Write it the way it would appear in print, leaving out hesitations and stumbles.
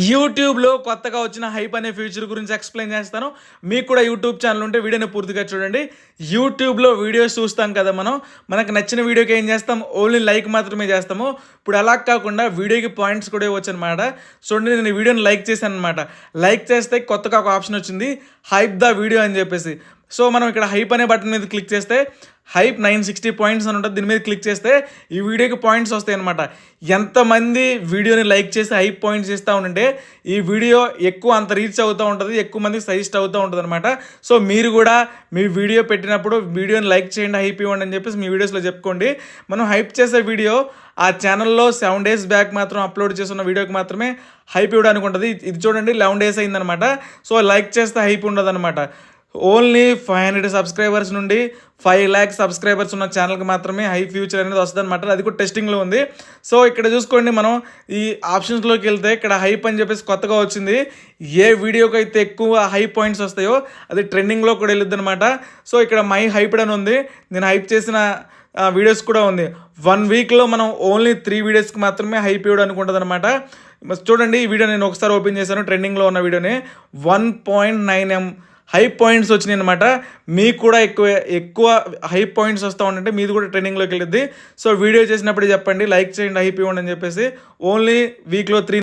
యూట్యూబ్లో కొత్తగా వచ్చిన హైప్ అనే ఫీచర్ గురించి ఎక్స్ప్లెయిన్ చేస్తాను. మీకు కూడా యూట్యూబ్ ఛానల్ ఉంటే వీడియోని పూర్తిగా చూడండి. యూట్యూబ్లో వీడియోస్ చూస్తాం కదా మనకు నచ్చిన వీడియోకి ఏం చేస్తాం, ఓన్లీ లైక్ మాత్రమే చేస్తాము. ఇప్పుడు అలా కాకుండా వీడియోకి పాయింట్స్ కూడా ఇవ్వచ్చు అనమాట. చూడండి, నేను ఈ వీడియోని లైక్ చేశాను అనమాట. లైక్ చేస్తే కొత్తగా ఒక ఆప్షన్ వచ్చింది, హైప్ ద వీడియో అని చెప్పేసి. సో మనం ఇక్కడ హైప్ అనే బటన్ మీద క్లిక్ చేస్తే హైప్ 960 పాయింట్స్ అని ఉంటుంది. దీని మీద క్లిక్ చేస్తే ఈ వీడియోకి పాయింట్స్ వస్తాయి అనమాట. ఎంతమంది వీడియోని లైక్ చేసి హైప్ పాయింట్స్ ఇస్తూ ఉంటే ఈ వీడియో ఎక్కువ అంత రీచ్ అవుతూ ఉంటుంది, ఎక్కువ మందికి సజెస్ట్ అవుతూ ఉంటుంది అనమాట. సో మీరు కూడా మీ వీడియో పెట్టినప్పుడు వీడియోని లైక్ చేయండి, హైప్ ఇవ్వండి అని చెప్పేసి మీ వీడియోస్లో చెప్పుకోండి. మనం హైప్ చేసే వీడియో ఆ ఛానల్లో 7 days బ్యాక్ మాత్రం అప్లోడ్ చేస్తున్న వీడియోకి మాత్రమే హైప్ ఇవ్వడానికి ఉంటుంది. ఇది చూడండి, 11 days అయిందనమాట. సో లైక్ చేస్తే హైప్ ఉండదు అనమాట. ఓన్లీ 500 సబ్స్క్రైబర్స్ నుండి 5 lakh సబ్స్క్రైబర్స్ ఉన్న ఛానల్కి మాత్రమే హై ఫ్యూచర్ అనేది వస్తుంది అనమాట. అది కూడా టెస్టింగ్లో ఉంది. సో ఇక్కడ చూసుకోండి, మనం ఈ ఆప్షన్స్లోకి వెళ్తే ఇక్కడ హైప్ అని చెప్పేసి కొత్తగా వచ్చింది. ఏ వీడియోకి అయితే ఎక్కువ హై పాయింట్స్ వస్తాయో అది ట్రెండింగ్లో కూడా వెళ్ళిద్ది అనమాట. సో ఇక్కడ మై హైప్డ్ అని ఉంది, నేను హైప్ చేసిన వీడియోస్ కూడా ఉంది. 1 weekలో మనం ఓన్లీ 3 videosకి మాత్రమే హైప్ ఇవ్వడం అనుకుంటుంది అనమాట. చూడండి, ఈ వీడియో నేను ఒకసారి ఓపెన్ చేశాను, ట్రెండింగ్లో ఉన్న వీడియోని 1.9M హై పాయింట్స్ వచ్చినాయి అనమాట. మీకు కూడా ఎక్కువ హై పాయింట్స్ వస్తూ ఉంటే మీది కూడా ట్రెండింగ్లోకి వెళ్ళిద్ది. సో వీడియో చేసినప్పుడు చెప్పండి, లైక్ చేయండి, హైప్ ఇవ్వండి అని చెప్పేసి. ఓన్లీ వీక్లో 3